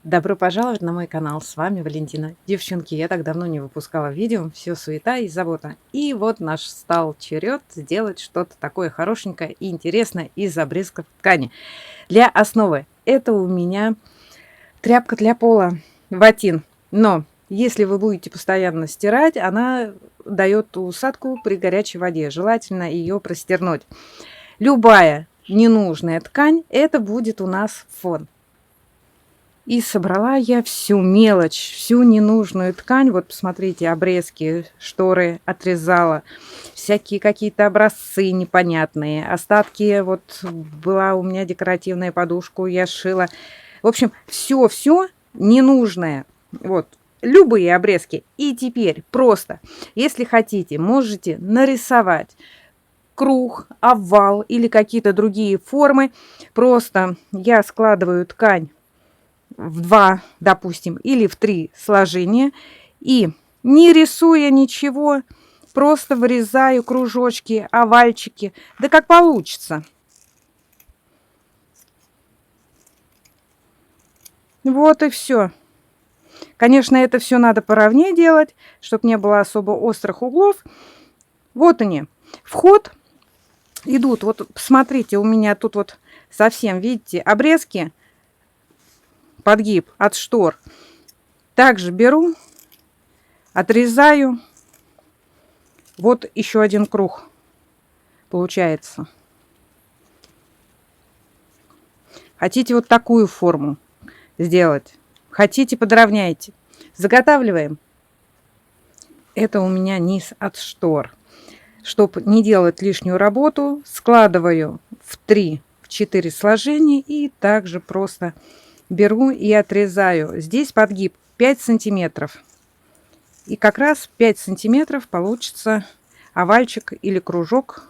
Добро пожаловать на мой канал, с вами Валентина. Девчонки, я так давно не выпускала видео, все суета и забота. И вот наш стал черед сделать что-то такое хорошенькое и интересное из обрезков ткани. Для основы это у меня тряпка для пола, ватин. Но если вы будете постоянно стирать, она дает усадку при горячей воде. Желательно ее простернуть. Любая ненужная ткань, это будет у нас фон. И собрала я всю мелочь, всю ненужную ткань. Вот посмотрите, обрезки, шторы отрезала, всякие какие-то образцы непонятные. Остатки, вот была у меня декоративная подушка, я шила. В общем, все ненужное. Вот, любые обрезки. И теперь просто, если хотите, можете нарисовать круг, овал или какие-то другие формы. Просто я складываю ткань в 2, допустим, или в 3 сложения. И не рисуя ничего, просто вырезаю кружочки, овальчики. Да как получится. Вот и все. Конечно, это все надо поровнее делать, чтобы не было особо острых углов. Вот они. Вход идут. Вот посмотрите, у меня тут вот совсем, видите, обрезки. Подгиб от штор. Также беру, отрезаю. Вот еще один круг получается. Хотите вот такую форму сделать? Хотите, подровняйте. Заготавливаем. Это у меня низ от штор. Чтобы не делать лишнюю работу, складываю в 3-4 сложения и также просто беру и отрезаю. Здесь подгиб 5 сантиметров. И как раз 5 сантиметров получится овальчик или кружок.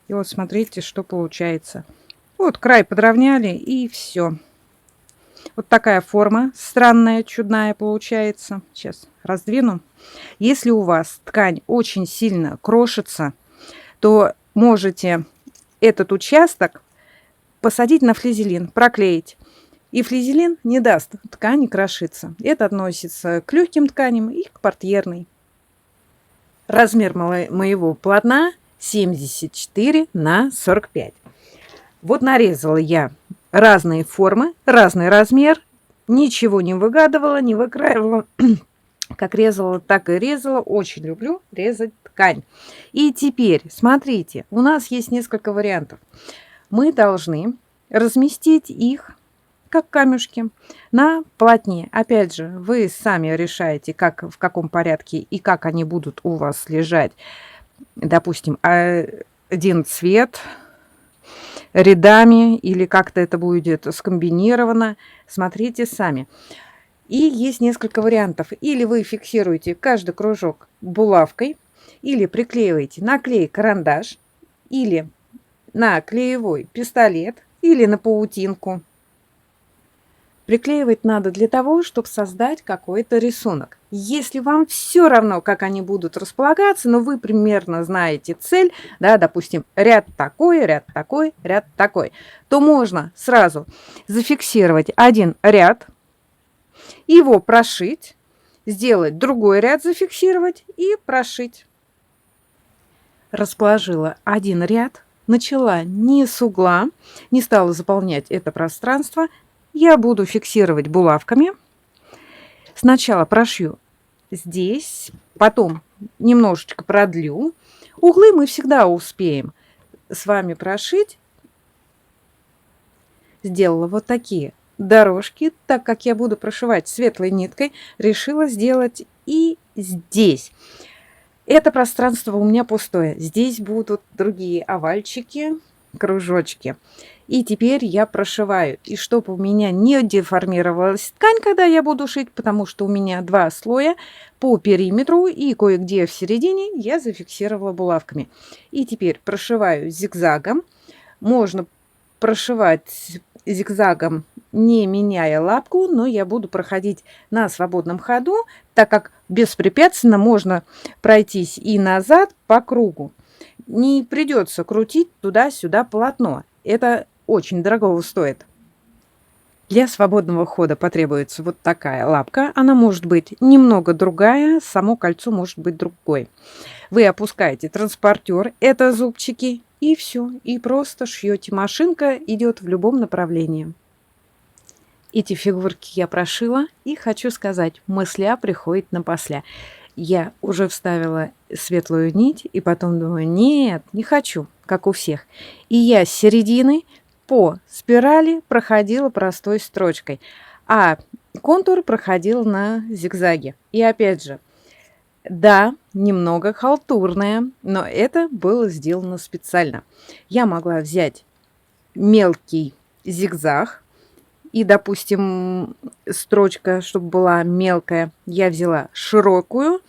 И вот смотрите, что получается. Вот край подровняли и все. Вот такая форма странная, чудная получается. Сейчас раздвину. Если у вас ткань очень сильно крошится, то можете этот участок посадить на флизелин, проклеить. И флизелин не даст ткани крошиться. Это относится к легким тканям и к портьерной. Размер моего полотна 74 на 45. Вот нарезала я разные формы, разный размер. Ничего не выгадывала, не выкраивала. Как резала, так и резала. Очень люблю резать ткань. И теперь, смотрите, у нас есть несколько вариантов. Мы должны разместить их как камешки на полотне. Опять же, вы сами решаете, как, в каком порядке и как они будут у вас лежать. Допустим, один цвет рядами или как-то это будет скомбинировано. Смотрите сами. И есть несколько вариантов. Или вы фиксируете каждый кружок булавкой, или приклеиваете на клей-карандаш, или на клеевой пистолет, или на паутинку. Приклеивать надо для того, чтобы создать какой-то рисунок. Если вам все равно, как они будут располагаться, но вы примерно знаете цель, да, допустим, ряд такой, ряд такой, ряд такой, то можно сразу зафиксировать один ряд, его прошить, сделать другой ряд, зафиксировать и прошить. Расположила один ряд, начала не с угла, не стала заполнять это пространство. Я буду фиксировать булавками. Сначала прошью здесь, потом немножечко продлю. Углы мы всегда успеем с вами прошить. Сделала вот такие дорожки. Так как я буду прошивать светлой ниткой, решила сделать и здесь. Это пространство у меня пустое. Здесь будут другие овальчики, кружочки. И теперь я прошиваю. И чтобы у меня не деформировалась ткань, когда я буду шить, потому что у меня 2 слоя по периметру и кое-где в середине я зафиксировала булавками. И теперь прошиваю зигзагом. Можно прошивать зигзагом, не меняя лапку, но я буду проходить на свободном ходу, так как беспрепятственно можно пройтись и назад по кругу. Не придется крутить туда-сюда полотно. Это очень дорого стоит. Для свободного хода потребуется вот такая лапка. Она может быть немного другая, само кольцо может быть другой. Вы опускаете транспортер, это зубчики, и все. И просто шьете. Машинка идет в любом направлении. Эти фигурки я прошила, и хочу сказать, мысля приходит напосля. Я уже вставила светлую нить, и потом думаю, нет, не хочу, как у всех. И я с середины по спирали проходила простой строчкой, а контур проходил на зигзаге. И опять же, да, немного халтурная, но это было сделано специально. Я могла взять мелкий зигзаг, и, допустим, строчка, чтобы была мелкая, я взяла широкую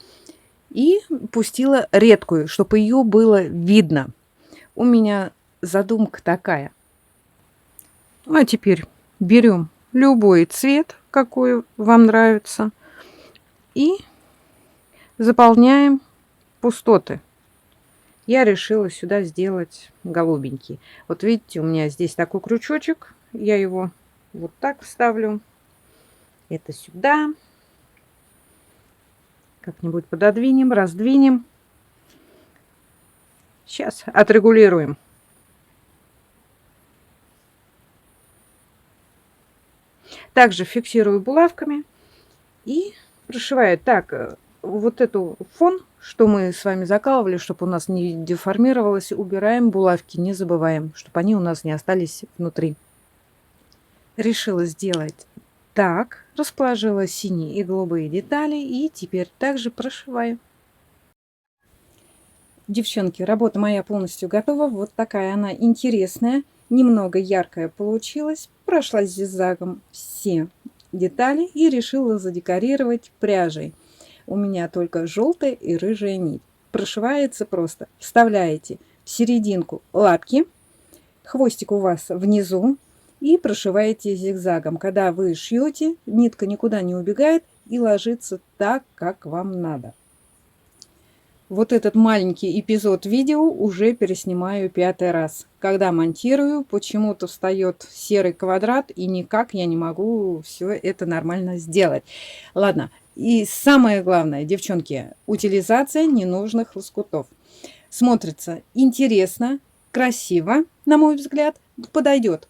и пустила редкую, чтобы ее было видно. У меня задумка такая. А теперь берем любой цвет, какой вам нравится, и заполняем пустоты. Я решила сюда сделать голубенький. Вот видите, у меня здесь такой крючочек, я его вот так вставлю. Это сюда. Как-нибудь пододвинем, раздвинем. Сейчас отрегулируем. Также фиксирую булавками и прошиваю. Так, вот эту фон, что мы с вами закалывали, чтобы у нас не деформировалось, убираем булавки, не забываем, чтобы они у нас не остались внутри. Решила сделать так, расположила синие и голубые детали, и теперь также прошиваю. Девчонки, работа моя полностью готова. Вот такая она интересная, немного яркая получилась. Прошла зигзагом все детали и решила задекорировать пряжей. У меня только желтая и рыжая нить. Прошивается просто. Вставляете в серединку лапки, хвостик у вас внизу, и прошиваете зигзагом. Когда вы шьете, нитка никуда не убегает и ложится так, как вам надо. Вот этот маленький эпизод видео уже переснимаю 5-й раз. Когда монтирую, почему-то встает серый квадрат, и никак я не могу все это нормально сделать. Ладно, и самое главное, девчонки, утилизация ненужных лоскутов. Смотрится интересно, красиво, на мой взгляд, подойдет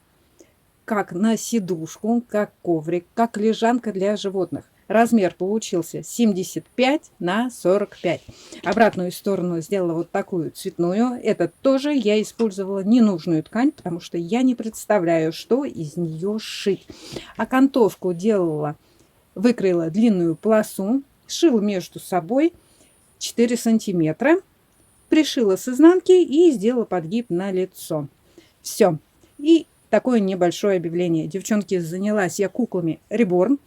как на сидушку, как коврик, как лежанка для животных. Размер получился 75 на 45. Обратную сторону сделала вот такую цветную. Это тоже я использовала ненужную ткань, потому что я не представляю, что из нее сшить. Окантовку делала, выкроила длинную полосу, сшила между собой 4 сантиметра, пришила с изнанки и сделала подгиб на лицо. Все. И такое небольшое объявление. Девчонки, занялась я куклами Reborn.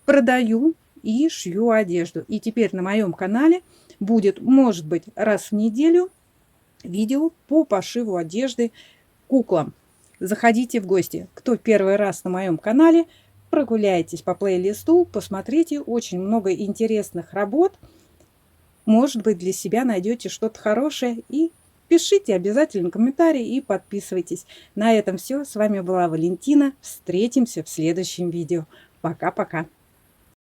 Продаю и шью одежду. И теперь на моем канале будет, может быть, раз в неделю видео по пошиву одежды куклам. Заходите в гости. Кто первый раз на моем канале, прогуляйтесь по плейлисту, посмотрите. Очень много интересных работ. Может быть, для себя найдете что-то хорошее. И пишите обязательно комментарии и подписывайтесь. На этом все. С вами была Валентина. Встретимся в следующем видео. Пока-пока.